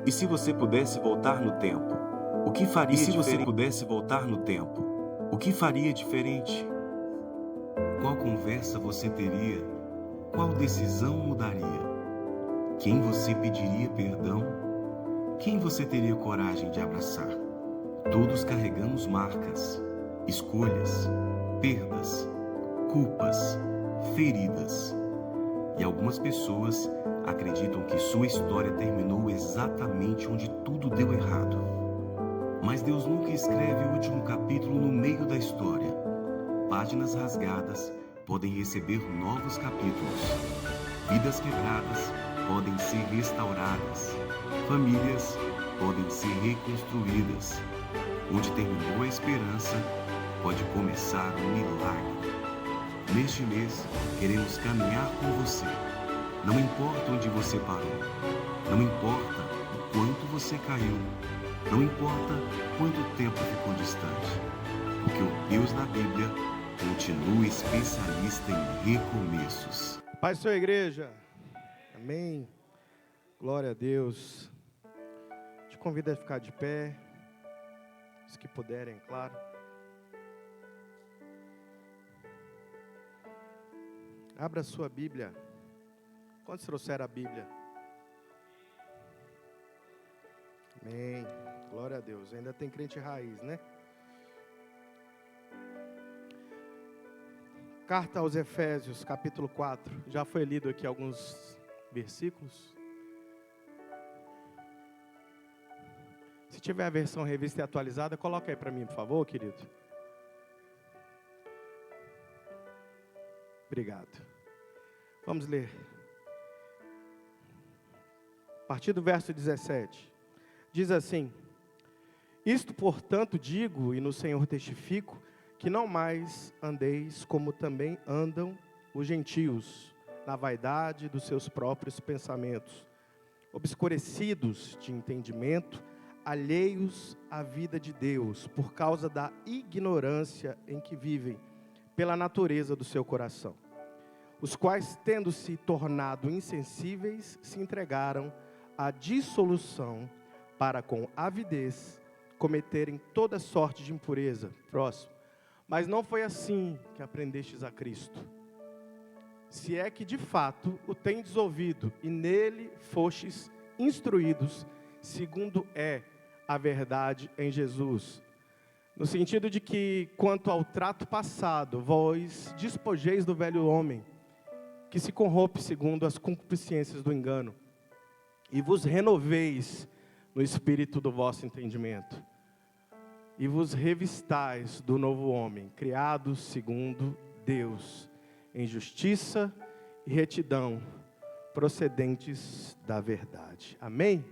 E se você pudesse voltar no tempo, o que faria E se você diferente? Pudesse voltar no tempo, o que faria diferente? Qual conversa você teria? Qual decisão mudaria? Quem você pediria perdão? Quem você teria coragem de abraçar? Todos carregamos marcas, escolhas, perdas, culpas, feridas. E algumas pessoas acreditam que sua história terminou exatamente onde tudo deu errado. Mas Deus nunca escreve o último capítulo no meio da história. Páginas rasgadas podem receber novos capítulos. Vidas quebradas podem ser restauradas. Famílias podem ser reconstruídas. Onde terminou a esperança, pode começar um milagre. Neste mês, queremos caminhar com você. Não importa onde você parou. Não importa o quanto você caiu. Não importa quanto tempo ficou distante. Porque o Deus da Bíblia continua especialista em recomeços. Paz, sua igreja. Amém. Glória a Deus. Te convido a ficar de pé. Os que puderem, claro. Abra a sua Bíblia. Quantos trouxeram a Bíblia? Amém. Glória a Deus. Ainda tem crente raiz, né? Carta aos Efésios, capítulo 4. Já foi lido aqui alguns versículos. Se tiver a versão revista e atualizada, coloca aí para mim, por favor, querido. Obrigado. Vamos ler. A partir do verso 17. Diz assim: Isto, portanto, digo e no Senhor testifico, que não mais andeis como também andam os gentios, na vaidade dos seus próprios pensamentos, obscurecidos de entendimento, alheios à vida de Deus, por causa da ignorância em que vivem, pela natureza do seu coração, os quais, tendo se tornado insensíveis, se entregaram à dissolução, para com avidez cometerem toda sorte de impureza. Próximo. Mas não foi assim que aprendestes a Cristo. Se é que de fato o tendes ouvido, e nele fostes instruídos, segundo é a verdade em Jesus. No sentido de que, quanto ao trato passado, vós despojeis do velho homem, que se corrompe segundo as concupiscências do engano, e vos renoveis no espírito do vosso entendimento, e vos revistais do novo homem, criados segundo Deus, em justiça e retidão, procedentes da verdade. Amém?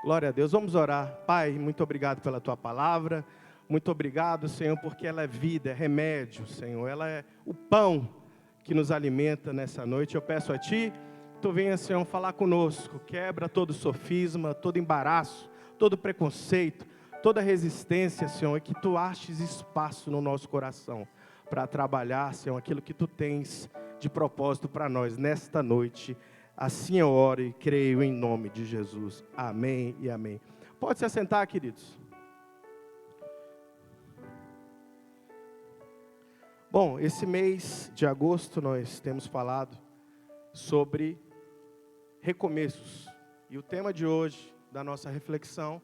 Glória a Deus. Vamos orar. Pai, muito obrigado pela tua palavra. Muito obrigado, Senhor, porque ela é vida, é remédio, Senhor. Ela é o pão que nos alimenta nessa noite. Eu peço a Ti, Tu venha, Senhor, falar conosco. Quebra todo sofisma, todo embaraço, todo preconceito, toda resistência, Senhor, e que Tu aches espaço no nosso coração para trabalhar, Senhor, aquilo que Tu tens de propósito para nós nesta noite. Assim eu oro e creio em nome de Jesus. Amém e amém. Pode se assentar, queridos. Bom, esse mês de agosto nós temos falado sobre recomeços. E o tema de hoje da nossa reflexão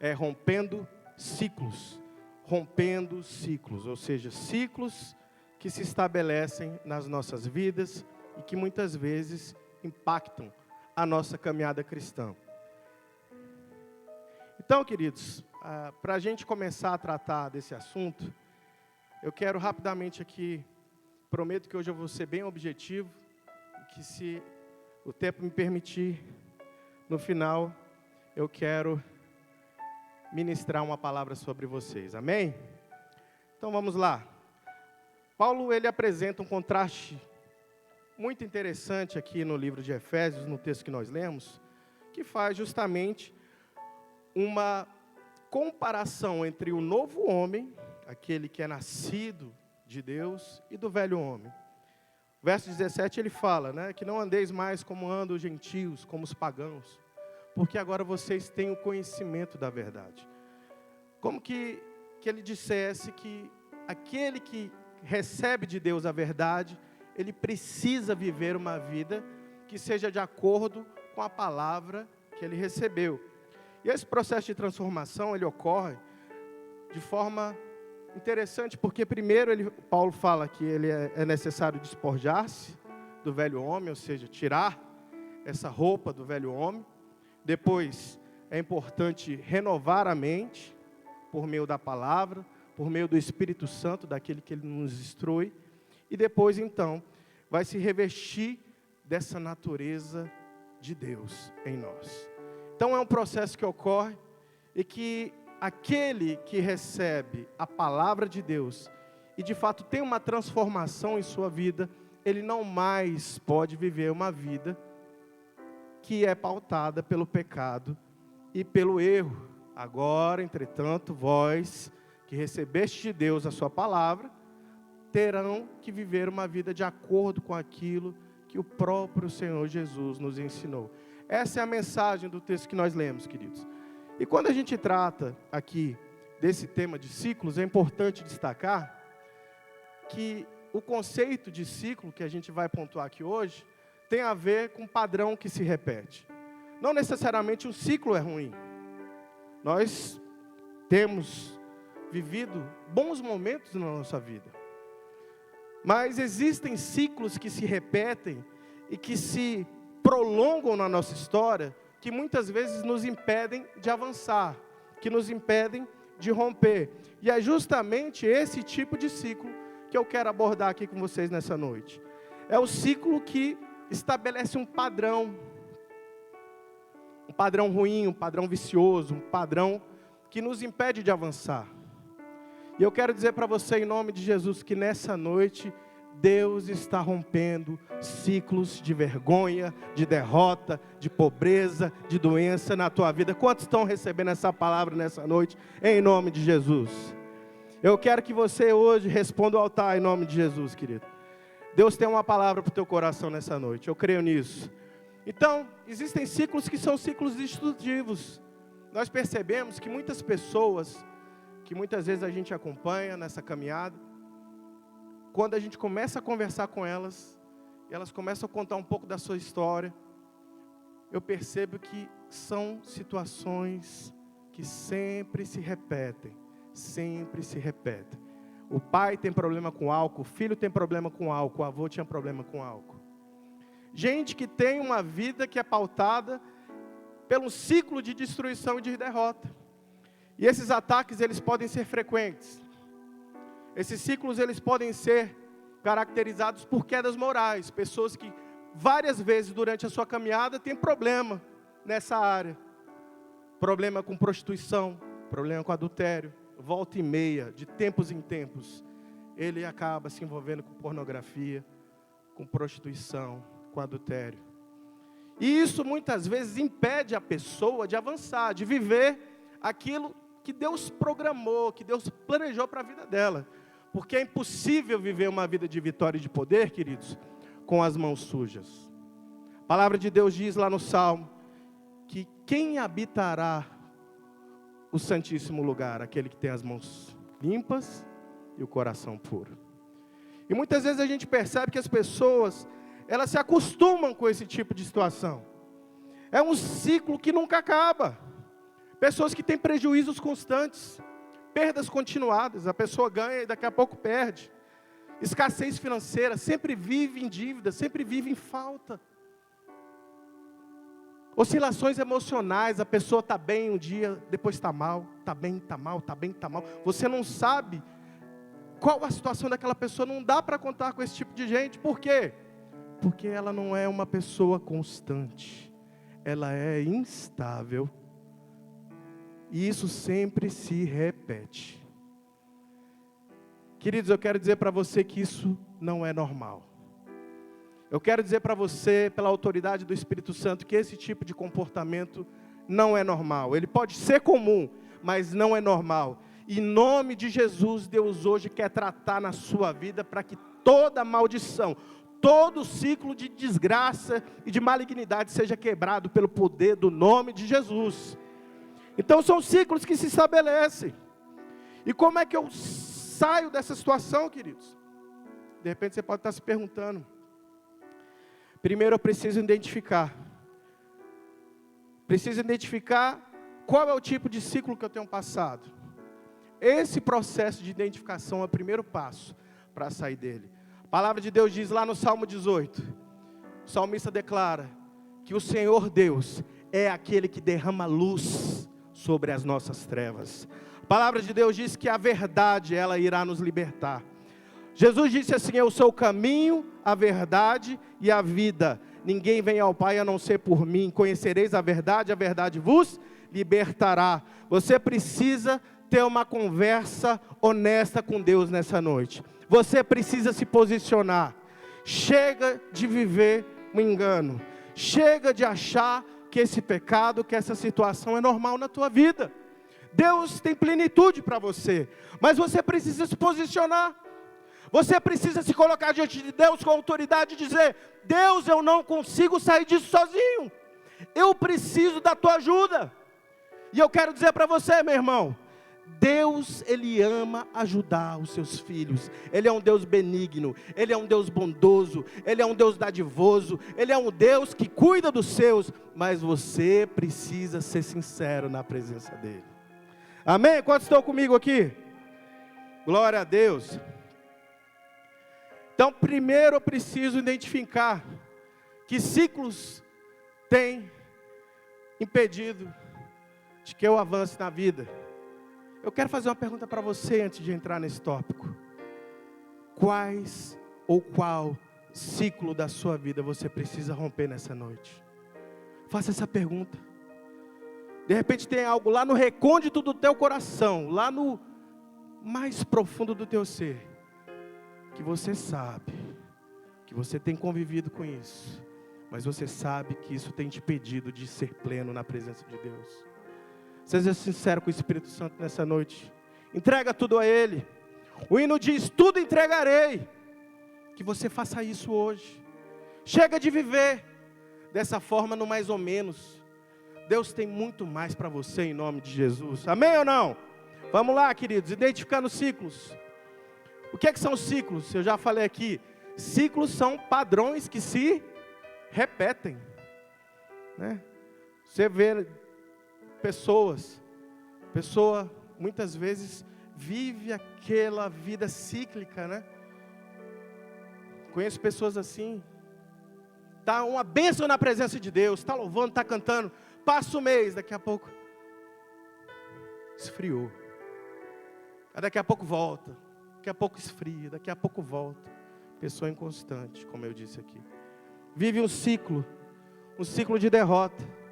é rompendo ciclos. Rompendo ciclos, ou seja, ciclos que se estabelecem nas nossas vidas e que muitas vezes impactam a nossa caminhada cristã. Então, queridos, para a gente começar a tratar desse assunto, eu quero rapidamente aqui, prometo que hoje eu vou ser bem objetivo, que se o tempo me permitir, no final, eu quero ministrar uma palavra sobre vocês, amém? Então vamos lá. Paulo, ele apresenta um contraste muito interessante aqui no livro de Efésios, no texto que nós lemos, que faz justamente uma comparação entre o novo homem, aquele que é nascido de Deus, e do velho homem. Verso 17 ele fala, que não andeis mais como andam os gentios, como os pagãos, porque agora vocês têm o conhecimento da verdade. Como que ele dissesse que aquele que recebe de Deus a verdade, ele precisa viver uma vida que seja de acordo com a palavra que ele recebeu. E esse processo de transformação, ele ocorre de forma interessante, porque primeiro Paulo fala que é necessário despojar-se do velho homem, ou seja, tirar essa roupa do velho homem. Depois, é importante renovar a mente por meio da palavra, por meio do Espírito Santo, daquele que ele nos instrui. E depois, então, vai se revestir dessa natureza de Deus em nós. Então, é um processo que ocorre e que aquele que recebe a palavra de Deus e, de fato, tem uma transformação em sua vida, ele não mais pode viver uma vida que é pautada pelo pecado e pelo erro. Agora, entretanto, vós que recebeste de Deus a sua palavra, terão que viver uma vida de acordo com aquilo que o próprio Senhor Jesus nos ensinou. Essa é a mensagem do texto que nós lemos, queridos. E quando a gente trata aqui desse tema de ciclos, é importante destacar que o conceito de ciclo que a gente vai pontuar aqui hoje tem a ver com um padrão que se repete. Não necessariamente um ciclo é ruim. Nós temos vivido bons momentos na nossa vida. Mas existem ciclos que se repetem e que se prolongam na nossa história, que muitas vezes nos impedem de avançar, que nos impedem de romper. E é justamente esse tipo de ciclo que eu quero abordar aqui com vocês nessa noite. É o ciclo que estabelece um padrão ruim, um padrão vicioso, um padrão que nos impede de avançar. E eu quero dizer para você, em nome de Jesus, que nessa noite Deus está rompendo ciclos de vergonha, de derrota, de pobreza, de doença na tua vida. Quantos estão recebendo essa palavra nessa noite? Em nome de Jesus. Eu quero que você hoje responda ao altar em nome de Jesus, querido. Deus tem uma palavra para o teu coração nessa noite. Eu creio nisso. Então, existem ciclos que são ciclos destrutivos. Nós percebemos que muitas pessoas, que muitas vezes a gente acompanha nessa caminhada, quando a gente começa a conversar com elas, e elas começam a contar um pouco da sua história, eu percebo que são situações que sempre se repetem, sempre se repetem. O pai tem problema com álcool, o filho tem problema com álcool, o avô tinha problema com álcool. Gente que tem uma vida que é pautada pelo ciclo de destruição e de derrota. E esses ataques, eles podem ser frequentes. Esses ciclos, eles podem ser caracterizados por quedas morais. Pessoas que várias vezes durante a sua caminhada têm problema nessa área. Problema com prostituição, problema com adultério. Volta e meia, de tempos em tempos, ele acaba se envolvendo com pornografia, com prostituição, com adultério. E isso muitas vezes impede a pessoa de avançar, de viver aquilo que Deus programou, que Deus planejou para a vida dela. Porque é impossível viver uma vida de vitória e de poder, queridos, com as mãos sujas. A palavra de Deus diz lá no Salmo, que quem habitará o santíssimo lugar? Aquele que tem as mãos limpas e o coração puro. E muitas vezes a gente percebe que as pessoas, elas se acostumam com esse tipo de situação. É um ciclo que nunca acaba. Pessoas que têm prejuízos constantes, perdas continuadas, a pessoa ganha e daqui a pouco perde. Escassez financeira, sempre vive em dívida, sempre vive em falta. Oscilações emocionais, a pessoa está bem um dia, depois está mal, está bem, está mal, está bem, está mal. Você não sabe qual a situação daquela pessoa, não dá para contar com esse tipo de gente. Por quê? Porque ela não é uma pessoa constante, ela é instável. E isso sempre se repete. Queridos, eu quero dizer para você que isso não é normal. Eu quero dizer para você, pela autoridade do Espírito Santo, que esse tipo de comportamento não é normal. Ele pode ser comum, mas não é normal. Em nome de Jesus, Deus hoje quer tratar na sua vida para que toda maldição, todo ciclo de desgraça e de malignidade seja quebrado pelo poder do nome de Jesus. Então são ciclos que se estabelecem. E como é que eu saio dessa situação, queridos? De repente você pode estar se perguntando. Primeiro eu preciso identificar. Preciso identificar qual é o tipo de ciclo que eu tenho passado. Esse processo de identificação é o primeiro passo para sair dele. A palavra de Deus diz lá no Salmo 18. O salmista declara que o Senhor Deus é aquele que derrama luz sobre as nossas trevas. A palavra de Deus diz que a verdade, ela irá nos libertar. Jesus disse assim: eu sou o caminho, a verdade e a vida. Ninguém vem ao Pai a não ser por mim. Conhecereis a verdade vos libertará. Você precisa ter uma conversa honesta com Deus nessa noite. Você precisa se posicionar. Chega de viver um engano. Chega de achar que esse pecado, que essa situação é normal na tua vida. Deus tem plenitude para você, mas você precisa se posicionar. Você precisa se colocar diante de Deus com autoridade e dizer: Deus, eu não consigo sair disso sozinho. Eu preciso da tua ajuda. E eu quero dizer para você, meu irmão, Deus, Ele ama ajudar os seus filhos. Ele é um Deus benigno, Ele é um Deus bondoso, Ele é um Deus dadivoso, Ele é um Deus que cuida dos seus, mas você precisa ser sincero na presença dEle. Amém? Quantos estão comigo aqui? Glória a Deus. Então, primeiro eu preciso identificar que ciclos têm impedido de que eu avance na vida. Eu quero fazer uma pergunta para você antes de entrar nesse tópico. Quais ou qual ciclo da sua vida você precisa romper nessa noite? Faça essa pergunta. De repente tem algo lá no recôndito do teu coração, lá no mais profundo do teu ser, que você sabe, que você tem convivido com isso, mas você sabe que isso tem te impedido de ser pleno na presença de Deus. Seja sincero com o Espírito Santo nessa noite. Entrega tudo a Ele. O hino diz: tudo entregarei. Que você faça isso hoje. Chega de viver dessa forma no mais ou menos. Deus tem muito mais para você em nome de Jesus. Amém ou não? Vamos lá, queridos, identificando ciclos. O que são ciclos? Eu já falei aqui. Ciclos são padrões que se repetem, né? Você vê pessoa muitas vezes vive aquela vida cíclica, né? Conheço pessoas assim. Tá uma bênção na presença de Deus, está louvando, está cantando, passa o mês, daqui a pouco esfriou. Daqui a pouco volta, daqui a pouco esfria, daqui a pouco volta. Pessoa inconstante, como eu disse aqui. Vive um ciclo de derrota.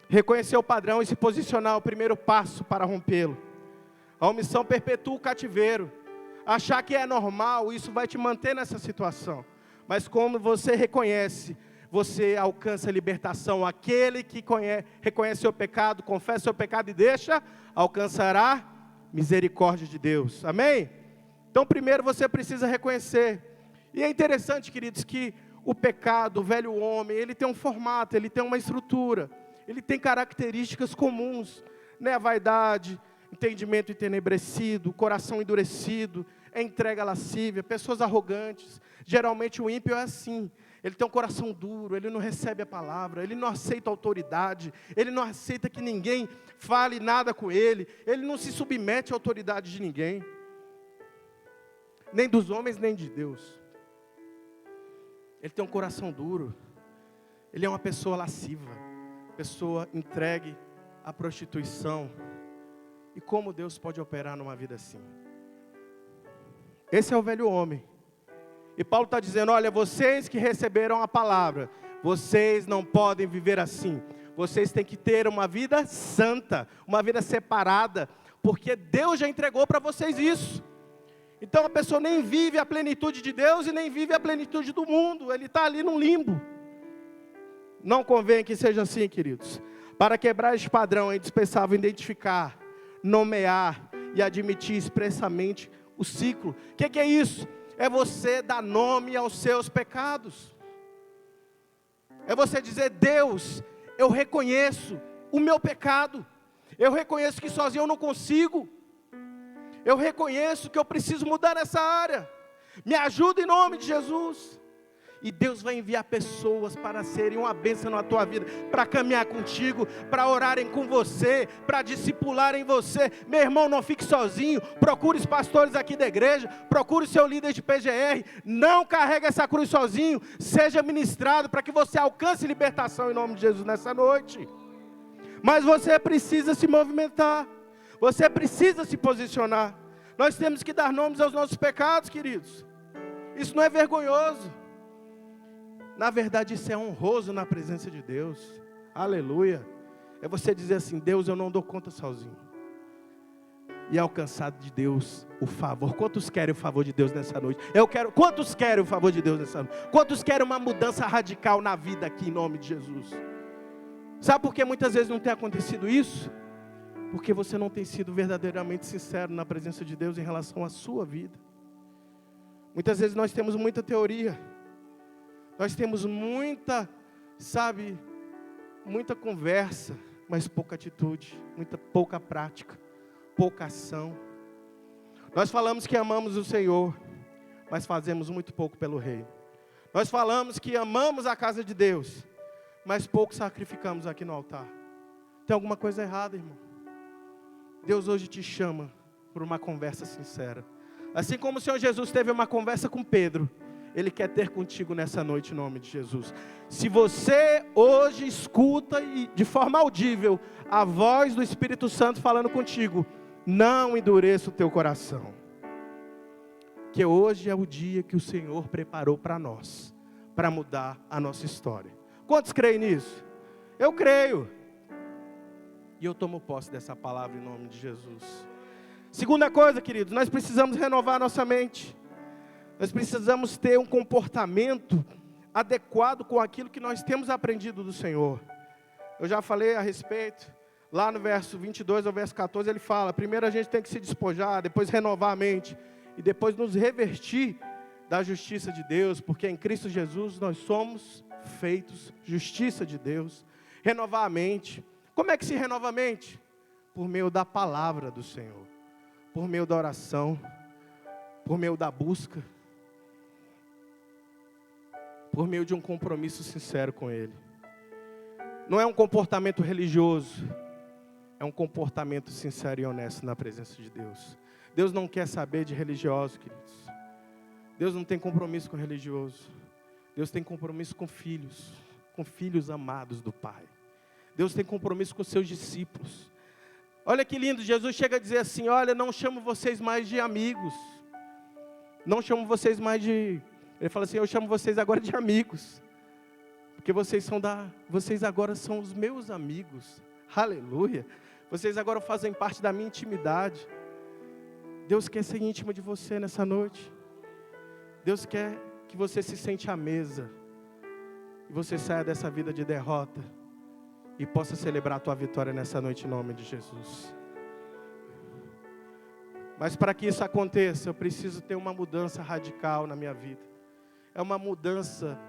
Reconhecer o padrão e se posicionar é o primeiro passo para rompê-lo. A omissão perpetua o cativeiro. Achar que é normal, isso vai te manter nessa situação. Mas como você reconhece, você alcança a libertação. Aquele que reconhece o pecado, confessa o seu pecado e deixa, alcançará misericórdia de Deus. Amém? Então primeiro você precisa reconhecer. E é interessante, queridos, que o pecado, o velho homem, ele tem um formato, ele tem uma estrutura. Ele tem características comuns, né? A vaidade, entendimento entenebrecido, coração endurecido, entrega lascívia, pessoas arrogantes. Geralmente o ímpio é assim, ele tem um coração duro, ele não recebe a palavra, ele não aceita a autoridade, ele não aceita que ninguém fale nada com ele não se submete à autoridade de ninguém, nem dos homens, nem de Deus. Ele tem um coração duro, ele é uma pessoa lasciva, pessoa entregue à prostituição. E como Deus pode operar numa vida assim? Esse é o velho homem. E Paulo está dizendo: olha, vocês que receberam a palavra, vocês não podem viver assim. Vocês têm que ter uma vida santa, uma vida separada, porque Deus já entregou para vocês isso. Então a pessoa nem vive a plenitude de Deus e nem vive a plenitude do mundo. Ele está ali num limbo. Não convém que seja assim, queridos. Para quebrar este padrão, é indispensável identificar, nomear e admitir expressamente o ciclo. O que é isso? é você dar nome aos seus pecados. É você dizer: Deus, eu reconheço o meu pecado. Eu reconheço que sozinho eu não consigo. Eu reconheço que eu preciso mudar nessa área. Me ajuda em nome de Jesus. E Deus vai enviar pessoas para serem uma bênção na tua vida, para caminhar contigo, para orarem com você, para discipularem você. Meu irmão, não fique sozinho. Procure os pastores aqui da igreja, procure o seu líder de PGR. Não carregue essa cruz sozinho. Seja ministrado para que você alcance libertação em nome de Jesus nessa noite. Mas você precisa se movimentar. Você precisa se posicionar. Nós temos que dar nomes aos nossos pecados, queridos. Isso não é vergonhoso. Na verdade, isso é honroso na presença de Deus. Aleluia. É você dizer assim: Deus, eu não dou conta sozinho. E alcançar de Deus o favor. Quantos querem o favor de Deus nessa noite? Eu quero. Quantos querem o favor de Deus nessa noite? Quantos querem uma mudança radical na vida aqui em nome de Jesus? Sabe por que muitas vezes não tem acontecido isso? Porque você não tem sido verdadeiramente sincero na presença de Deus em relação à sua vida. Muitas vezes nós temos muita teoria. Nós temos muita conversa, mas pouca atitude, pouca prática, pouca ação. Nós falamos que amamos o Senhor, mas fazemos muito pouco pelo Reino. Nós falamos que amamos a casa de Deus, mas pouco sacrificamos aqui no altar. Tem alguma coisa errada, irmão. Deus hoje te chama por uma conversa sincera. Assim como o Senhor Jesus teve uma conversa com Pedro, Ele quer ter contigo nessa noite, em nome de Jesus. Se você hoje escuta de forma audível a voz do Espírito Santo falando contigo, não endureça o teu coração. Que hoje é o dia que o Senhor preparou para nós, para mudar a nossa história. Quantos creem nisso? Eu creio. E eu tomo posse dessa palavra em nome de Jesus. Segunda coisa, queridos, nós precisamos renovar a nossa mente. Nós precisamos ter um comportamento adequado com aquilo que nós temos aprendido do Senhor. Eu já falei a respeito, lá no verso 22 ao verso 14, ele fala: primeiro a gente tem que se despojar, depois renovar a mente, e depois nos revestir da justiça de Deus, porque em Cristo Jesus nós somos feitos justiça de Deus. Renovar a mente. Como é que se renova a mente? Por meio da palavra do Senhor, por meio da oração, por meio da busca, por meio de um compromisso sincero com Ele. Não é um comportamento religioso, é um comportamento sincero e honesto na presença de Deus. Deus não quer saber de religiosos, queridos. Deus não tem compromisso com religioso. Deus tem compromisso com filhos amados do Pai. Deus tem compromisso com seus discípulos. Olha que lindo, Jesus chega a dizer assim: olha, não chamo vocês mais de amigos. Não chamo vocês mais de... Ele fala assim: eu chamo vocês agora de amigos. Porque vocês agora são os meus amigos. Aleluia. Vocês agora fazem parte da minha intimidade. Deus quer ser íntimo de você nessa noite. Deus quer que você se sente à mesa. E você saia dessa vida de derrota. E possa celebrar a tua vitória nessa noite em nome de Jesus. Mas para que isso aconteça, eu preciso ter uma mudança radical na minha vida. É uma mudança,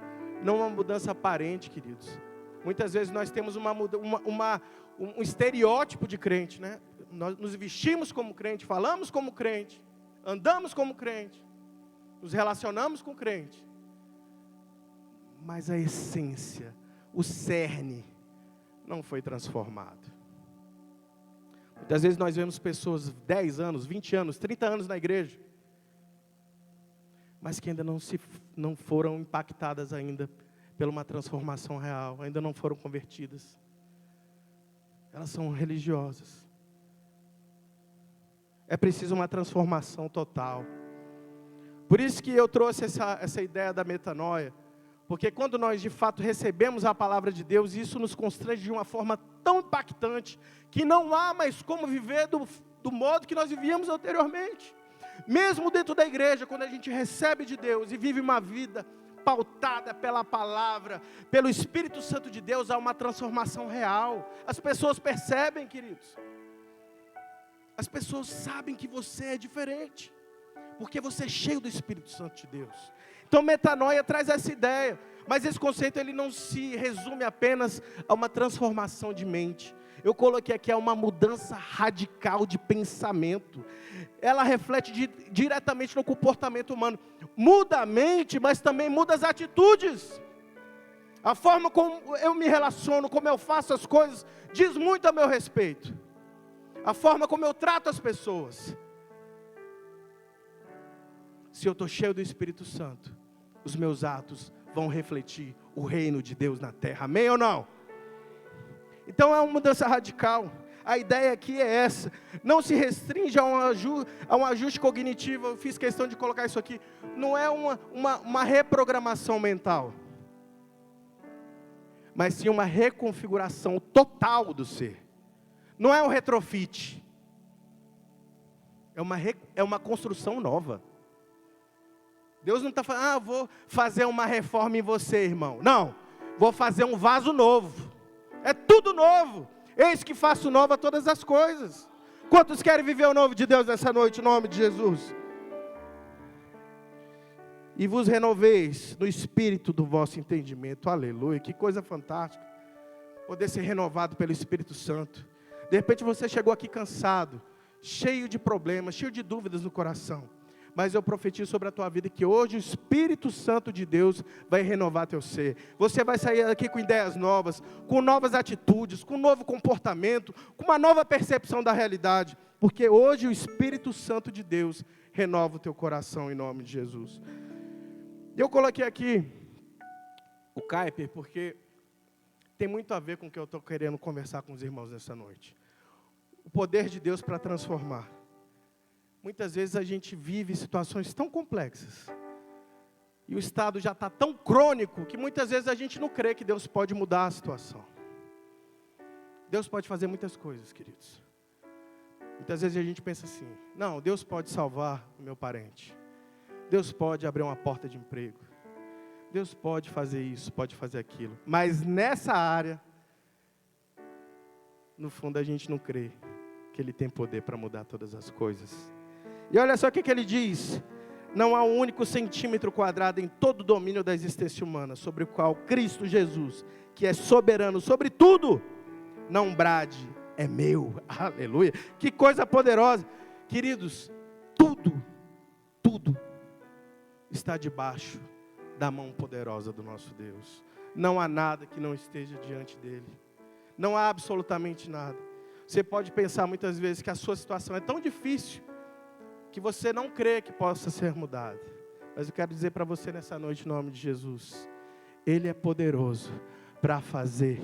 não uma mudança aparente, queridos. Muitas vezes nós temos um estereótipo de crente, né? Nós nos vestimos como crente, falamos como crente, andamos como crente, nos relacionamos com crente. Mas a essência, o cerne, não foi transformado. Muitas vezes nós vemos pessoas 10 anos, 20 anos, 30 anos na igreja, mas que ainda não foram impactadas ainda por uma transformação real, ainda não foram convertidas. Elas são religiosas. É preciso uma transformação total. Por isso que eu trouxe essa ideia da metanoia. Porque quando nós de fato recebemos a palavra de Deus, isso nos constrange de uma forma tão impactante, que não há mais como viver do modo que nós vivíamos anteriormente. Mesmo dentro da igreja, quando a gente recebe de Deus e vive uma vida pautada pela palavra, pelo Espírito Santo de Deus, há uma transformação real. As pessoas percebem, queridos. As pessoas sabem que você é diferente. Porque você é cheio do Espírito Santo de Deus. Então metanoia traz essa ideia. Mas esse conceito ele não se resume apenas a uma transformação de mente. Eu coloquei aqui uma mudança radical de pensamento. Ela reflete diretamente no comportamento humano. Muda a mente, mas também muda as atitudes. A forma como eu me relaciono, como eu faço as coisas, diz muito a meu respeito. A forma como eu trato as pessoas. Se eu estou cheio do Espírito Santo, os meus atos vão refletir o reino de Deus na terra. Amém ou não? Então é uma mudança radical. A ideia aqui é essa. Não se restringe a um ajuste cognitivo. Eu fiz questão de colocar isso aqui. Não é uma reprogramação mental. Mas sim uma reconfiguração total do ser. Não é um retrofit. É uma construção nova. Deus não está falando, vou fazer uma reforma em você, irmão. Não, vou fazer um vaso novo. É tudo novo. Eis que faço nova todas as coisas. Quantos querem viver o novo de Deus nessa noite, em nome de Jesus? E vos renoveis no espírito do vosso entendimento. Aleluia, que coisa fantástica. Poder ser renovado pelo Espírito Santo. De repente você chegou aqui cansado, cheio de problemas, cheio de dúvidas no coração. Mas eu profetizo sobre a tua vida que hoje o Espírito Santo de Deus vai renovar teu ser. Você vai sair daqui com ideias novas, com novas atitudes, com um novo comportamento, com uma nova percepção da realidade. Porque hoje o Espírito Santo de Deus renova o teu coração em nome de Jesus. Eu coloquei aqui o Kuyper porque tem muito a ver com o que eu estou querendo conversar com os irmãos nessa noite. O poder de Deus para transformar. Muitas vezes a gente vive situações tão complexas. E o estado já está tão crônico que muitas vezes a gente não crê que Deus pode mudar a situação. Deus pode fazer muitas coisas, queridos. Muitas vezes a gente pensa assim, não, Deus pode salvar o meu parente. Deus pode abrir uma porta de emprego. Deus pode fazer isso, pode fazer aquilo. Mas nessa área, no fundo a gente não crê que Ele tem poder para mudar todas as coisas. E olha só o que ele diz. Não há um único centímetro quadrado em todo o domínio da existência humana, sobre o qual Cristo Jesus, que é soberano sobre tudo, não brade, é meu. Aleluia. Que coisa poderosa. Queridos, tudo está debaixo da mão poderosa do nosso Deus. Não há nada que não esteja diante dele. Não há absolutamente nada. Você pode pensar muitas vezes que a sua situação é tão difícil que você não crê que possa ser mudada. Mas eu quero dizer para você nessa noite, em nome de Jesus, Ele é poderoso para fazer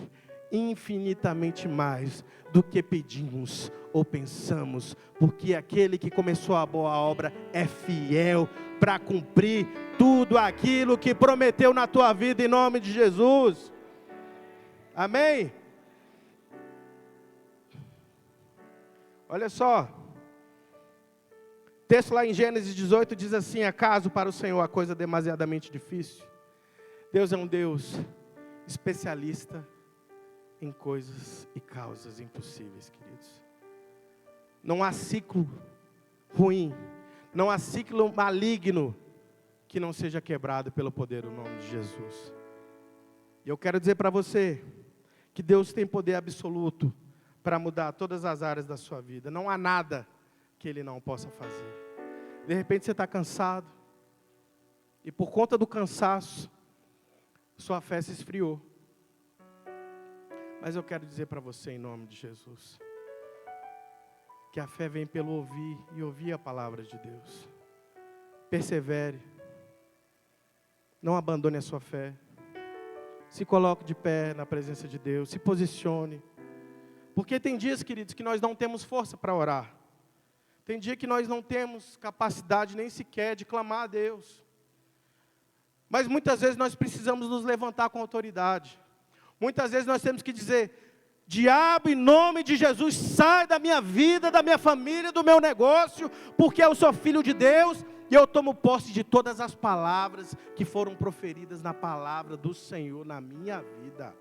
infinitamente mais do que pedimos ou pensamos, porque aquele que começou a boa obra é fiel para cumprir tudo aquilo que prometeu na tua vida, em nome de Jesus. Amém? Olha só. O texto lá em Gênesis 18 diz assim: acaso para o Senhor a coisa é demasiadamente difícil? Deus é um Deus especialista em coisas e causas impossíveis, queridos. Não há ciclo ruim, não há ciclo maligno que não seja quebrado pelo poder do nome de Jesus. E eu quero dizer para você que Deus tem poder absoluto para mudar todas as áreas da sua vida. Não há nada que Ele não possa fazer. De repente você está cansado, e por conta do cansaço, sua fé se esfriou. Mas eu quero dizer para você, em nome de Jesus, que a fé vem pelo ouvir, e ouvir a palavra de Deus. Persevere, não abandone a sua fé, se coloque de pé na presença de Deus, se posicione, porque tem dias, queridos, que nós não temos força para orar. Tem dia que nós não temos capacidade nem sequer de clamar a Deus. Mas muitas vezes nós precisamos nos levantar com autoridade. Muitas vezes nós temos que dizer: diabo, em nome de Jesus, sai da minha vida, da minha família, do meu negócio, porque eu sou filho de Deus e eu tomo posse de todas as palavras que foram proferidas na palavra do Senhor na minha vida.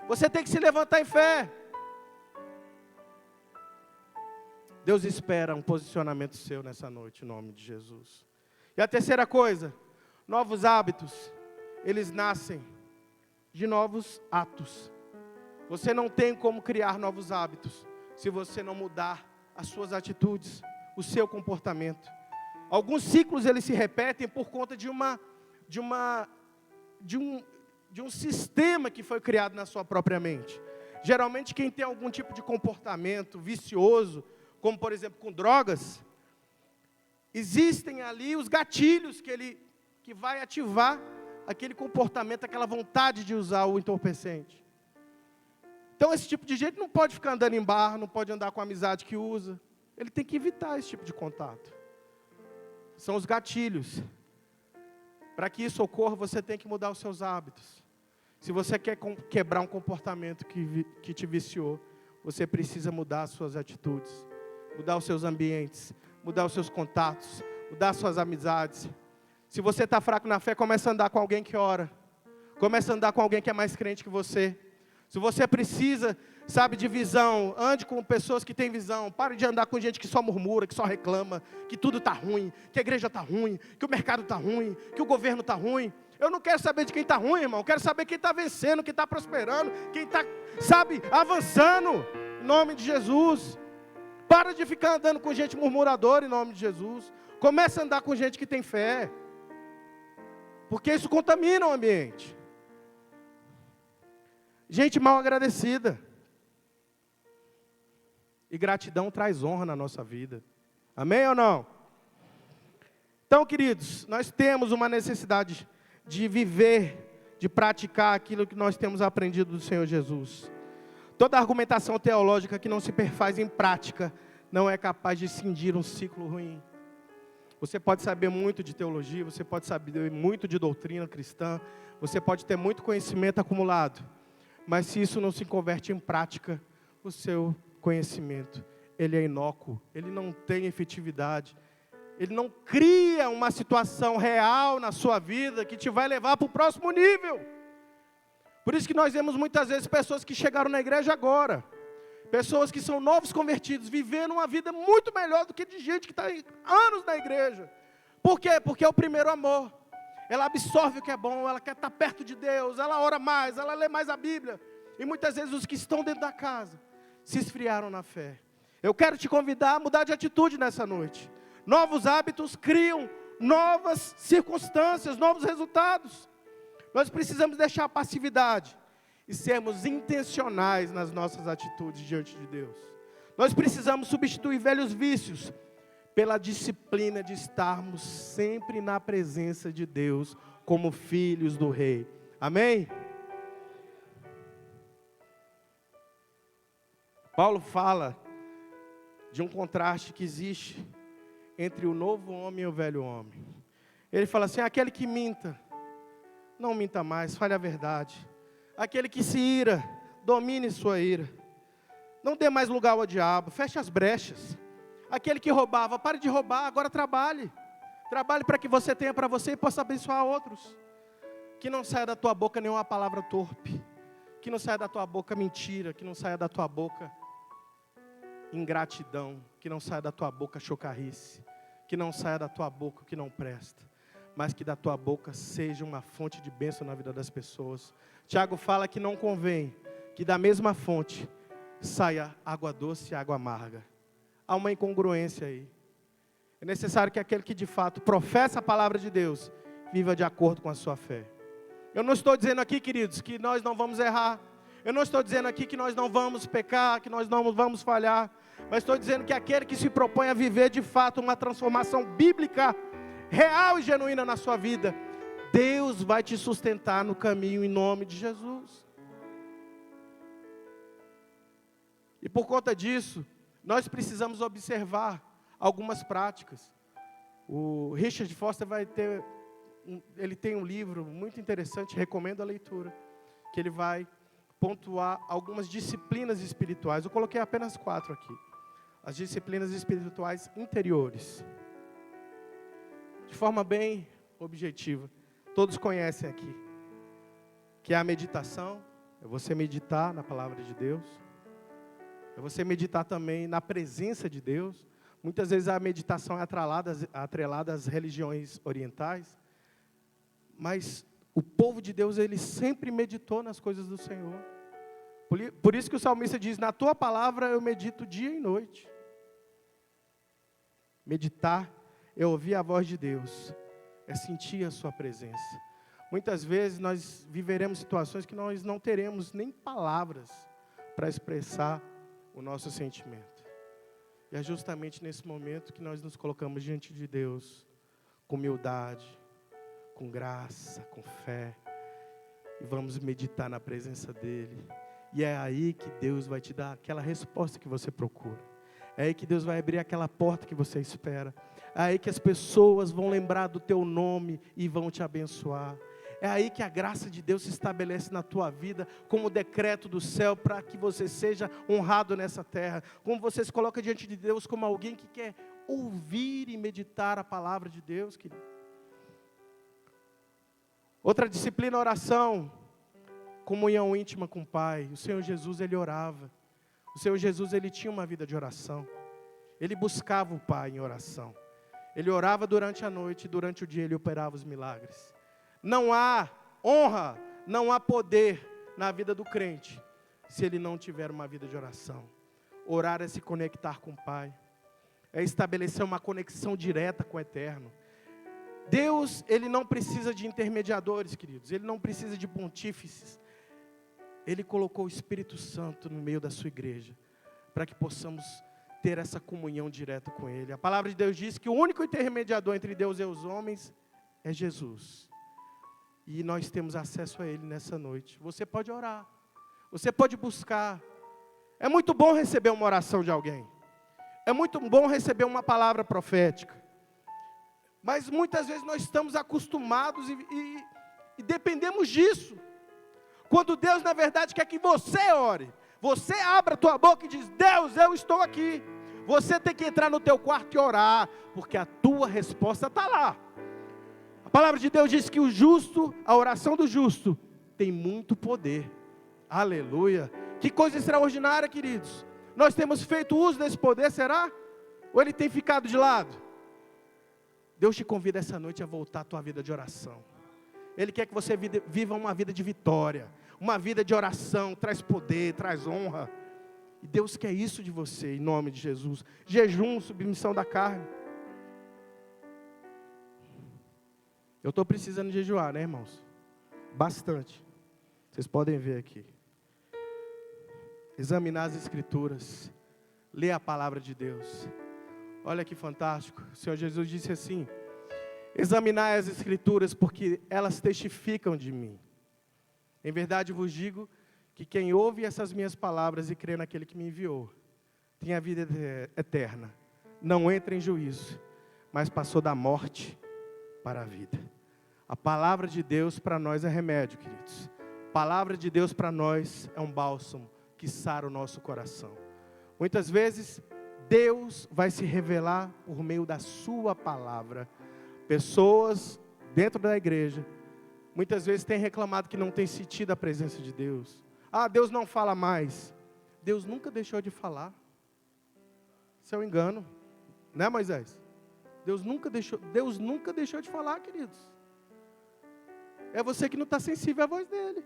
Você tem que se levantar em fé. Deus espera um posicionamento seu nessa noite, em nome de Jesus. E a terceira coisa, novos hábitos, eles nascem de novos atos. Você não tem como criar novos hábitos se você não mudar as suas atitudes, o seu comportamento. Alguns ciclos eles se repetem por conta de um sistema que foi criado na sua própria mente. Geralmente quem tem algum tipo de comportamento vicioso, como por exemplo com drogas, existem ali os gatilhos que vai ativar aquele comportamento, aquela vontade de usar o entorpecente. Então esse tipo de gente não pode ficar andando em bar, não pode andar com a amizade que usa. Ele tem que evitar esse tipo de contato. São os gatilhos. Para que isso ocorra, você tem que mudar os seus hábitos. Se você quer quebrar um comportamento que te viciou, você precisa mudar as suas atitudes, mudar os seus ambientes, mudar os seus contatos, mudar as suas amizades. Se você está fraco na fé, comece a andar com alguém que ora. Comece a andar com alguém que é mais crente que você. Se você precisa, de visão, ande com pessoas que têm visão. Pare de andar com gente que só murmura, que só reclama, que tudo está ruim, que a igreja está ruim, que o mercado está ruim, que o governo está ruim. Eu não quero saber de quem está ruim, irmão. Eu quero saber quem está vencendo, quem está prosperando, quem está, avançando. Em nome de Jesus. Para de ficar andando com gente murmuradora, em nome de Jesus. Comece a andar com gente que tem fé. Porque isso contamina o ambiente. Gente mal agradecida. E gratidão traz honra na nossa vida. Amém ou não? Então, queridos, nós temos uma necessidade de viver, de praticar aquilo que nós temos aprendido do Senhor Jesus. Toda argumentação teológica que não se perfaz em prática não é capaz de cindir um ciclo ruim. Você pode saber muito de teologia, você pode saber muito de doutrina cristã, você pode ter muito conhecimento acumulado, mas se isso não se converte em prática, o seu conhecimento, ele é inócuo, ele não tem efetividade, ele não cria uma situação real na sua vida que te vai levar para o próximo nível. Por isso que nós vemos muitas vezes pessoas que chegaram na igreja agora, pessoas que são novos convertidos, vivendo uma vida muito melhor do que de gente que está anos na igreja. Por quê? Porque é o primeiro amor. Ela absorve o que é bom, ela quer estar perto de Deus, ela ora mais, ela lê mais a Bíblia. E muitas vezes os que estão dentro da casa se esfriaram na fé. Eu quero te convidar a mudar de atitude nessa noite. Novos hábitos criam novas circunstâncias, novos resultados. Nós precisamos deixar a passividade e sermos intencionais nas nossas atitudes diante de Deus. Nós precisamos substituir velhos vícios pela disciplina de estarmos sempre na presença de Deus, como filhos do Rei. Amém? Paulo fala de um contraste que existe entre o novo homem e o velho homem. Ele fala assim: aquele que minta, não minta mais, fale a verdade. Aquele que se ira, domine sua ira. Não dê mais lugar ao diabo, feche as brechas. Aquele que roubava, pare de roubar, agora trabalhe. Trabalhe para que você tenha para você e possa abençoar outros. Que não saia da tua boca nenhuma palavra torpe. Que não saia da tua boca mentira. Que não saia da tua boca ingratidão. Que não saia da tua boca chocarrice. Que não saia da tua boca o que não presta. Mas que da tua boca seja uma fonte de bênção na vida das pessoas. Tiago fala que não convém que da mesma fonte saia água doce e água amarga. Há uma incongruência aí. É necessário que aquele que de fato professa a palavra de Deus viva de acordo com a sua fé. Eu não estou dizendo aqui, queridos, que nós não vamos errar. Eu não estou dizendo aqui que nós não vamos pecar, que nós não vamos falhar. Mas estou dizendo que aquele que se propõe a viver de fato uma transformação bíblica, real e genuína na sua vida, Deus vai te sustentar no caminho em nome de Jesus. E por conta disso, nós precisamos observar algumas práticas. O Richard Foster ele tem um livro muito interessante, recomendo a leitura, que ele vai pontuar algumas disciplinas espirituais. Eu coloquei apenas 4 aqui. As disciplinas espirituais interiores. De forma bem objetiva. Todos conhecem aqui. Que é a meditação, é você meditar na palavra de Deus. É você meditar também na presença de Deus. Muitas vezes a meditação é atrelada às religiões orientais, mas o povo de Deus, ele sempre meditou nas coisas do Senhor. Por isso que o salmista diz, na tua palavra eu medito dia e noite. Meditar é ouvir a voz de Deus, é sentir a sua presença. Muitas vezes nós viveremos situações que nós não teremos nem palavras para expressar o nosso sentimento. E é justamente nesse momento que nós nos colocamos diante de Deus, com humildade, com graça, com fé, e vamos meditar na presença dEle. E é aí que Deus vai te dar aquela resposta que você procura. É aí que Deus vai abrir aquela porta que você espera. É aí que as pessoas vão lembrar do teu nome e vão te abençoar. É aí que a graça de Deus se estabelece na tua vida como decreto do céu para que você seja honrado nessa terra. Como você se coloca diante de Deus como alguém que quer ouvir e meditar a palavra de Deus, querido. Outra disciplina, oração, comunhão íntima com o Pai. O Senhor Jesus, Ele orava. O Senhor Jesus, Ele tinha uma vida de oração. Ele buscava o Pai em oração. Ele orava durante a noite e durante o dia Ele operava os milagres. Não há honra, não há poder na vida do crente se ele não tiver uma vida de oração. Orar é se conectar com o Pai, é estabelecer uma conexão direta com o Eterno. Deus, Ele não precisa de intermediadores, queridos, Ele não precisa de pontífices. Ele colocou o Espírito Santo no meio da sua igreja, para que possamos ter essa comunhão direta com Ele. A palavra de Deus diz que o único intermediador entre Deus e os homens é Jesus. E nós temos acesso a Ele nessa noite. Você pode orar, você pode buscar. É muito bom receber uma oração de alguém. É muito bom receber uma palavra profética. Mas muitas vezes nós estamos acostumados e dependemos disso. Quando Deus, na verdade, quer que você ore. Você abra a tua boca e diz, Deus, eu estou aqui. Você tem que entrar no teu quarto e orar, porque a tua resposta está lá. A palavra de Deus diz que o justo, a oração do justo, tem muito poder. Aleluia. Que coisa extraordinária, queridos. Nós temos feito uso desse poder, será? Ou ele tem ficado de lado? Deus te convida essa noite a voltar à tua vida de oração. Ele quer que você viva uma vida de vitória, uma vida de oração, traz poder, traz honra. E Deus quer isso de você, em nome de Jesus. Jejum, submissão da carne. Eu estou precisando jejuar, né, irmãos? Bastante. Vocês podem ver aqui. Examinar as Escrituras. Ler a palavra de Deus. Olha que fantástico. O Senhor Jesus disse assim, examinai as Escrituras, porque elas testificam de mim. Em verdade vos digo, que quem ouve essas minhas palavras e crê naquele que me enviou, tem a vida eterna. Não entra em juízo, mas passou da morte para a vida. A palavra de Deus para nós é remédio, queridos. A palavra de Deus para nós é um bálsamo que sara o nosso coração. Muitas vezes, Deus vai se revelar por meio da sua palavra. Pessoas dentro da igreja, muitas vezes têm reclamado que não tem sentido a presença de Deus. Ah, Deus não fala mais. Deus nunca deixou de falar. Isso é um engano, né, Moisés? Deus nunca deixou de falar, queridos. É você que não está sensível à voz dele.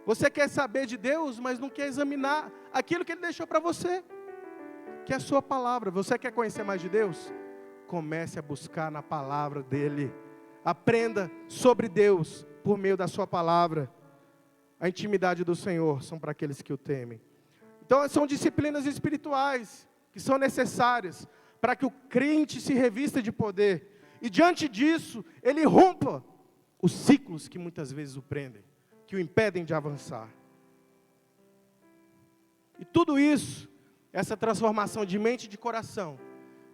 Você quer saber de Deus, mas não quer examinar aquilo que Ele deixou para você, que é a sua palavra. Você quer conhecer mais de Deus? Comece a buscar na palavra dEle. Aprenda sobre Deus por meio da sua palavra. A intimidade do Senhor são para aqueles que o temem. Então são disciplinas espirituais que são necessárias para que o crente se revista de poder. E diante disso, ele rompa os ciclos que muitas vezes o prendem, que o impedem de avançar. E tudo isso, essa transformação de mente e de coração,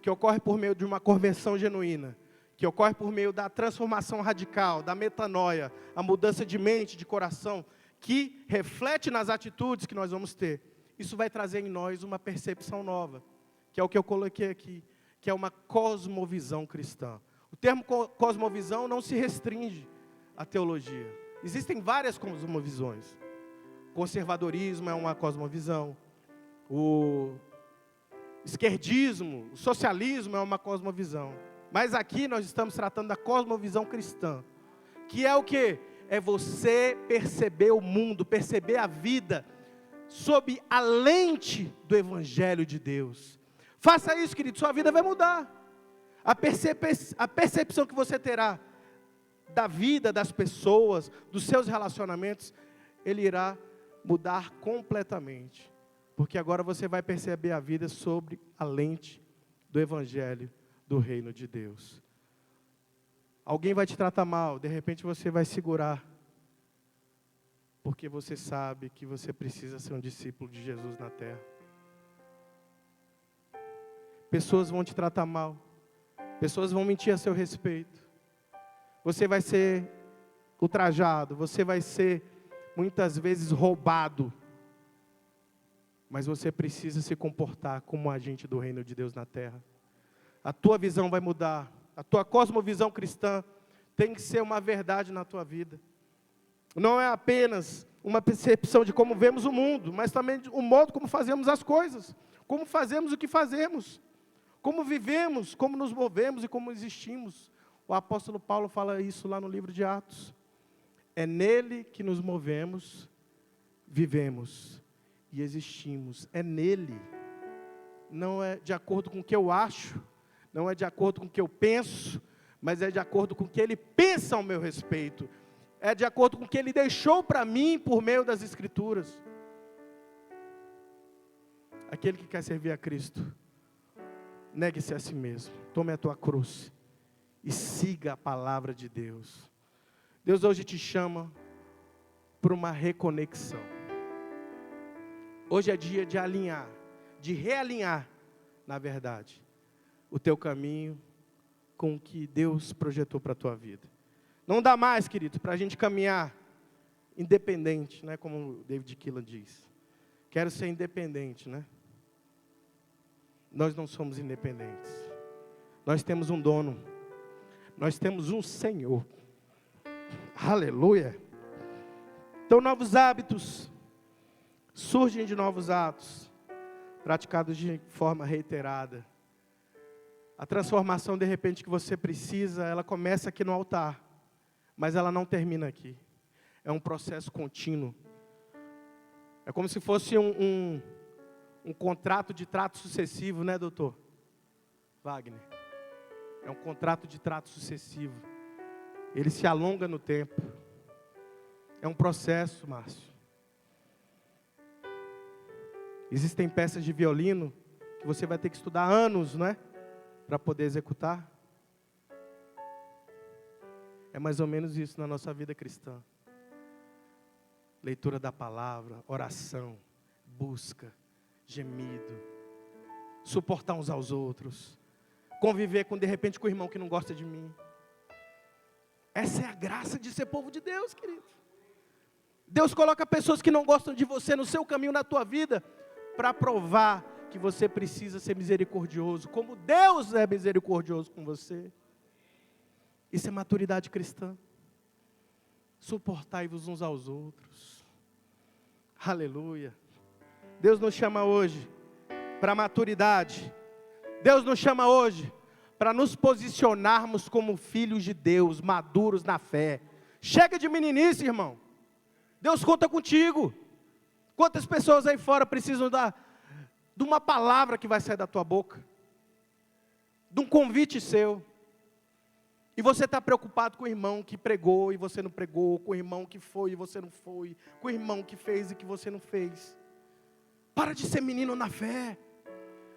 que ocorre por meio de uma conversão genuína, que ocorre por meio da transformação radical, da metanoia, a mudança de mente, de coração, que reflete nas atitudes que nós vamos ter. Isso vai trazer em nós uma percepção nova, que é o que eu coloquei aqui, que é uma cosmovisão cristã. O termo cosmovisão não se restringe à teologia. Existem várias cosmovisões. Conservadorismo é uma cosmovisão. O esquerdismo, o socialismo é uma cosmovisão. Mas aqui nós estamos tratando da cosmovisão cristã. Que é o quê? É você perceber o mundo, perceber a vida sob a lente do Evangelho de Deus. Faça isso, querido, sua vida vai mudar. A percepção que você terá da vida das pessoas, dos seus relacionamentos, ele irá mudar completamente. Porque agora você vai perceber a vida sobre a lente do Evangelho do Reino de Deus. Alguém vai te tratar mal, de repente você vai segurar. Porque você sabe que você precisa ser um discípulo de Jesus na terra. Pessoas vão te tratar mal. Pessoas vão mentir a seu respeito. Você vai ser ultrajado. Você vai ser, muitas vezes, roubado. Mas você precisa se comportar como um agente do reino de Deus na terra. A tua visão vai mudar. A tua cosmovisão cristã tem que ser uma verdade na tua vida. Não é apenas uma percepção de como vemos o mundo, mas também o modo como fazemos as coisas. Como fazemos o que fazemos. Como vivemos, como nos movemos e como existimos. O apóstolo Paulo fala isso lá no livro de Atos. É nele que nos movemos, vivemos e existimos. É nele. Não é de acordo com o que eu acho, não é de acordo com o que eu penso, mas é de acordo com o que ele pensa ao meu respeito. É de acordo com o que ele deixou para mim por meio das Escrituras. Aquele que quer servir a Cristo, negue-se a si mesmo, tome a tua cruz e siga a palavra de Deus. Deus hoje te chama para uma reconexão. Hoje é dia de alinhar, de realinhar, na verdade, o teu caminho com o que Deus projetou para a tua vida. Não dá mais, querido, para a gente caminhar independente, né? Como David Keelan diz. Quero ser independente, né? Nós não somos independentes. Nós temos um dono. Nós temos um Senhor. Aleluia. Então, novos hábitos surgem de novos atos, praticados de forma reiterada. A transformação, de repente, que você precisa, ela começa aqui no altar, mas ela não termina aqui. É um processo contínuo. É como se fosse um contrato de trato sucessivo, né, doutor Wagner? É um contrato de trato sucessivo. Ele se alonga no tempo. É um processo, Márcio. Existem peças de violino que você vai ter que estudar anos, não é? Para poder executar. É mais ou menos isso na nossa vida cristã. Leitura da palavra, oração, busca, gemido, suportar uns aos outros, conviver de repente com o irmão que não gosta de mim. Essa é a graça de ser povo de Deus, querido. Deus coloca pessoas que não gostam de você no seu caminho, na tua vida, para provar que você precisa ser misericordioso, como Deus é misericordioso com você. Isso é maturidade cristã. Suportai-vos uns aos outros. Aleluia. Deus nos chama hoje para maturidade. Deus nos chama hoje para nos posicionarmos como filhos de Deus, maduros na fé. Chega de meninice, irmão. Deus conta contigo. Quantas pessoas aí fora precisam de uma palavra que vai sair da tua boca? De um convite seu. E você está preocupado com o irmão que pregou e você não pregou, com o irmão que foi e você não foi, com o irmão que fez e que você não fez. Para de ser menino na fé.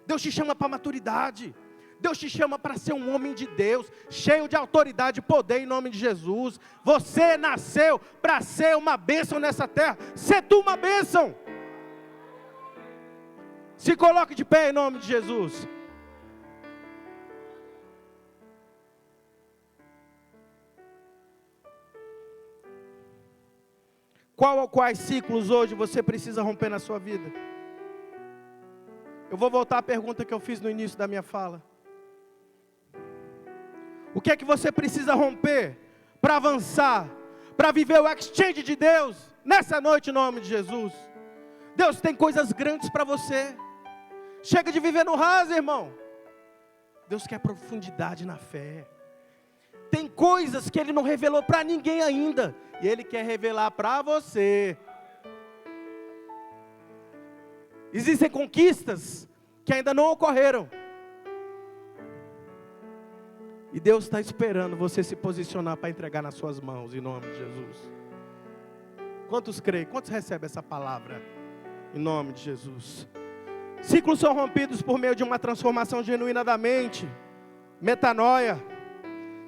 Deus te chama para maturidade. Deus te chama para ser um homem de Deus, cheio de autoridade e poder em nome de Jesus. Você nasceu para ser uma bênção nessa terra. Ser tu uma bênção. Se coloque de pé em nome de Jesus. Quais ciclos hoje você precisa romper na sua vida? Eu vou voltar à pergunta que eu fiz no início da minha fala. O que é que você precisa romper para avançar, para viver o exchange de Deus nessa noite em nome de Jesus? Deus tem coisas grandes para você. Chega de viver no raso, irmão. Deus quer profundidade na fé. Tem coisas que Ele não revelou para ninguém ainda, e Ele quer revelar para você. Existem conquistas que ainda não ocorreram, e Deus está esperando você se posicionar para entregar nas suas mãos, em nome de Jesus. Quantos creem? Quantos recebem essa palavra? Em nome de Jesus. Ciclos são rompidos por meio de uma transformação genuína da mente, metanoia,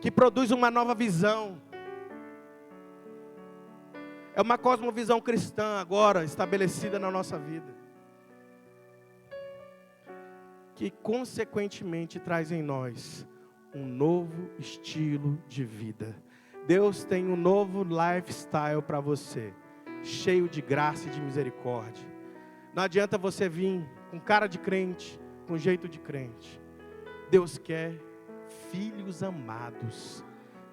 que produz uma nova visão. É uma cosmovisão cristã agora estabelecida na nossa vida, que consequentemente traz em nós um novo estilo de vida. Deus tem um novo lifestyle para você, cheio de graça e de misericórdia. Não adianta você vir com cara de crente, com jeito de crente. Deus quer filhos amados,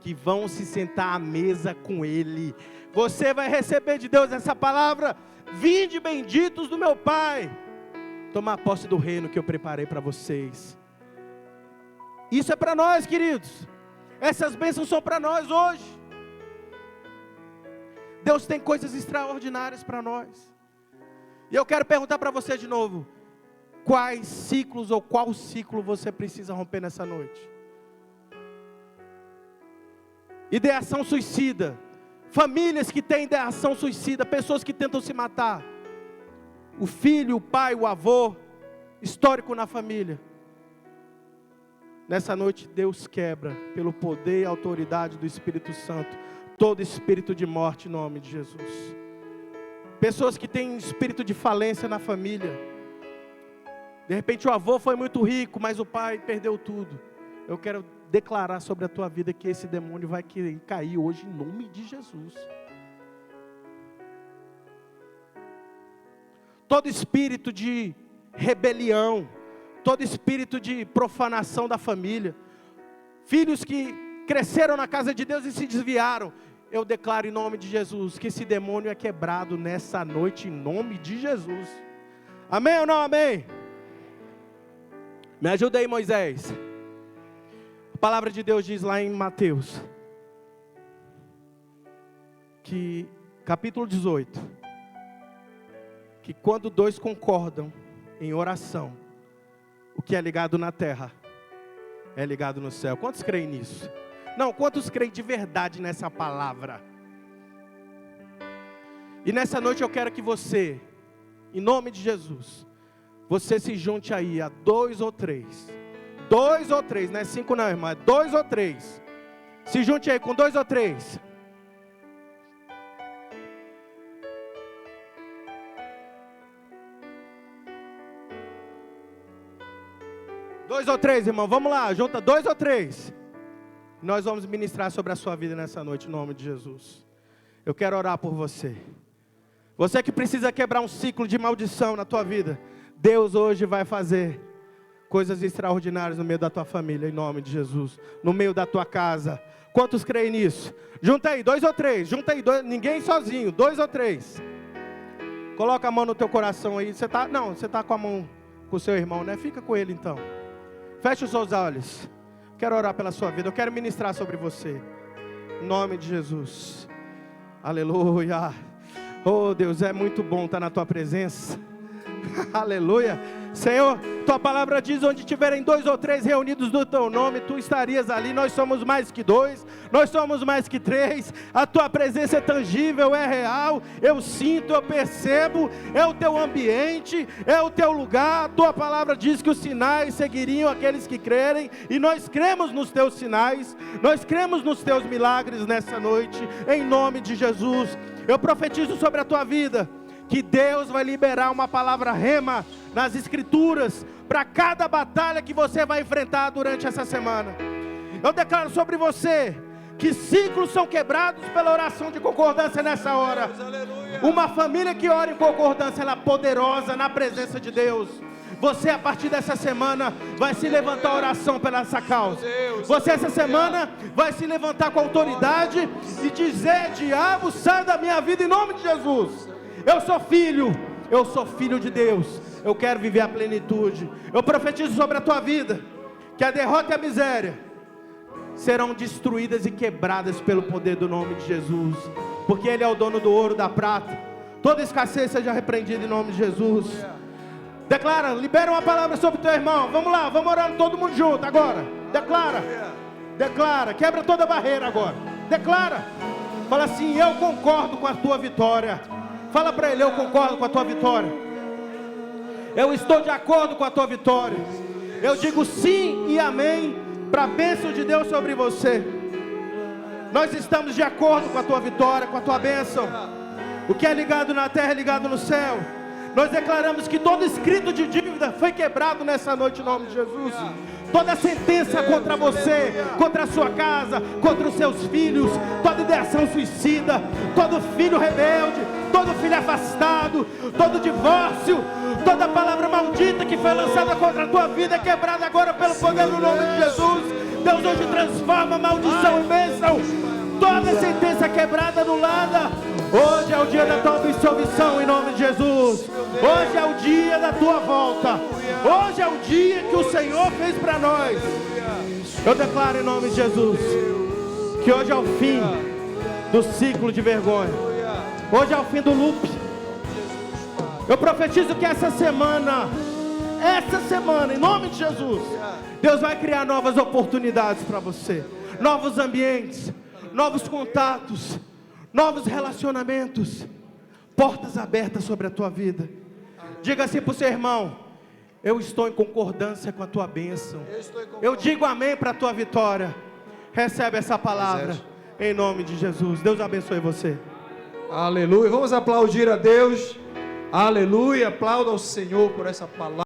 que vão se sentar à mesa com Ele. Você vai receber de Deus essa palavra: vinde benditos do meu Pai, tomar posse do reino que eu preparei para vocês. Isso é para nós, queridos. Essas bênçãos são para nós hoje. Deus tem coisas extraordinárias para nós. E eu quero perguntar para você de novo: quais ciclos ou qual ciclo você precisa romper nessa noite? Ideação suicida, famílias que têm ideação suicida, pessoas que tentam se matar, o filho, o pai, o avô, histórico na família. Nessa noite Deus quebra, pelo poder e autoridade do Espírito Santo, todo espírito de morte em nome de Jesus. Pessoas que têm espírito de falência na família. De repente o avô foi muito rico, mas o pai perdeu tudo. Eu quero declarar sobre a tua vida que esse demônio vai cair hoje em nome de Jesus. Todo espírito de rebelião, todo espírito de profanação da família, filhos que cresceram na casa de Deus e se desviaram, eu declaro em nome de Jesus que esse demônio é quebrado nessa noite em nome de Jesus. Amém ou não amém? Me ajuda aí, Moisés. A palavra de Deus diz lá em Mateus, que capítulo 18, que quando dois concordam em oração, o que é ligado na terra é ligado no céu. Quantos creem nisso? Não, quantos creem de verdade nessa palavra? E nessa noite eu quero que você, em nome de Jesus, você se junte aí a 2 ou 3. 2 ou 3, não é 5 não, irmão, é 2 ou 3. Se junte aí com 2 ou 3. Dois ou 3, irmão, vamos lá, junta 2 ou 3. Nós vamos ministrar sobre a sua vida nessa noite, em nome de Jesus. Eu quero orar por você. Você que precisa quebrar um ciclo de maldição na tua vida, Deus hoje vai fazer coisas extraordinárias no meio da tua família, em nome de Jesus. No meio da tua casa. Quantos creem nisso? Junta aí, 2 ou 3, junta aí, ninguém sozinho, 2 ou 3. Coloca a mão no teu coração aí. Você tá com a mão com o seu irmão, né? Fica com ele então. Feche os seus olhos. Quero orar pela sua vida. Eu quero ministrar sobre você. Em nome de Jesus. Aleluia. Oh Deus, é muito bom estar na tua presença. Aleluia. Senhor, tua palavra diz: onde tiverem 2 ou 3 reunidos no teu nome, tu estarias ali. Nós somos mais que 2, nós somos mais que 3. A tua presença é tangível, é real. Eu sinto, eu percebo. É o teu ambiente, é o teu lugar. A tua palavra diz que os sinais seguiriam aqueles que crerem, e nós cremos nos teus sinais, nós cremos nos teus milagres nessa noite, em nome de Jesus. Eu profetizo sobre a tua vida que Deus vai liberar uma palavra rema nas escrituras para cada batalha que você vai enfrentar durante essa semana. Eu declaro sobre você que ciclos são quebrados pela oração de concordância nessa hora. Uma família que ora em concordância, ela é poderosa na presença de Deus. Você, a partir dessa semana, vai se levantar oração pela essa causa. Você, essa semana, vai se levantar com autoridade e dizer: diabo, sai da minha vida em nome de Jesus. Eu sou filho, Eu sou filho de Deus. Eu quero viver a plenitude. Eu profetizo sobre a tua vida que a derrota e a miséria serão destruídas e quebradas pelo poder do nome de Jesus, porque Ele é o dono do ouro, da prata. Toda escassez seja repreendida em nome de Jesus. Declara, libera uma palavra sobre o teu irmão. Vamos lá, vamos orando todo mundo junto agora. Declara, quebra toda barreira agora. Declara, fala assim: eu concordo com a tua vitória. Fala para ele: eu concordo com a tua vitória. Eu estou de acordo com a tua vitória. Eu digo sim e amém para a bênção de Deus sobre você. Nós estamos de acordo com a tua vitória, com a tua bênção. O que é ligado na terra é ligado no céu. Nós declaramos que todo escrito de dívida foi quebrado nessa noite em nome de Jesus. Toda sentença contra você, contra a sua casa, contra os seus filhos, toda ideação suicida, todo filho rebelde, todo filho afastado, todo divórcio, toda palavra maldita que foi lançada contra a tua vida é quebrada agora pelo poder do nome de Jesus. Deus hoje transforma maldição em bênção. Toda sentença quebrada, anulada. Hoje é o dia da tua absolvição em nome de Jesus. Hoje é o dia da tua volta. Hoje é o dia que o Senhor fez para nós. Eu declaro em nome de Jesus que hoje é o fim do ciclo de vergonha. Hoje é o fim do loop. Eu profetizo que essa semana, em nome de Jesus, Deus vai criar novas oportunidades para você, novos ambientes, novos contatos, novos relacionamentos, portas abertas sobre a tua vida. Diga assim para o seu irmão: eu estou em concordância com a tua bênção. Eu digo amém para a tua vitória. Recebe essa palavra em nome de Jesus. Deus abençoe você. Aleluia. Vamos aplaudir a Deus. Aleluia. Aplauda ao Senhor por essa palavra.